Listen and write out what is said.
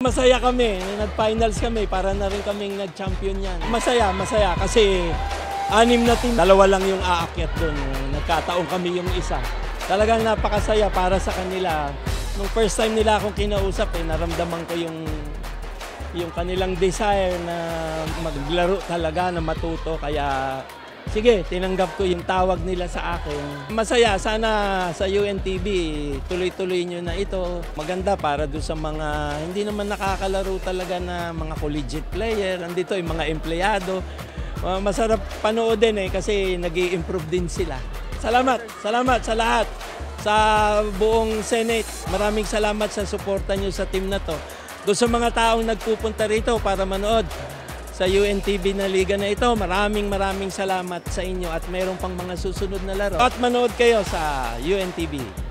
Masaya kami, nag-finals kami, para na rin kaming nag-champion yan. Masaya kasi 6 na team, 2 lang yung aakyat doon. Nagkataon kami yung isa. Talagang napakasaya para sa kanila. Nung first time nila akong kinausap, naramdaman ko yung kanilang desire na maglaro talaga, na matuto. Kaya sige, tinanggap ko yung tawag nila sa akin. Masaya, sana sa UNTV, tuloy-tuloy nyo na ito. Maganda para doon sa mga hindi naman nakakalaro talaga na mga collegiate player. Andito yung mga empleyado. Masarap panoodin kasi nag-i-improve din sila. Salamat sa lahat. Sa buong Senate, maraming salamat sa suporta nyo sa team na to. Doon sa mga taong nagpupunta rito para manood sa UNTV na liga na ito, maraming salamat sa inyo at mayroon pang mga susunod na laro. At manood kayo sa UNTV.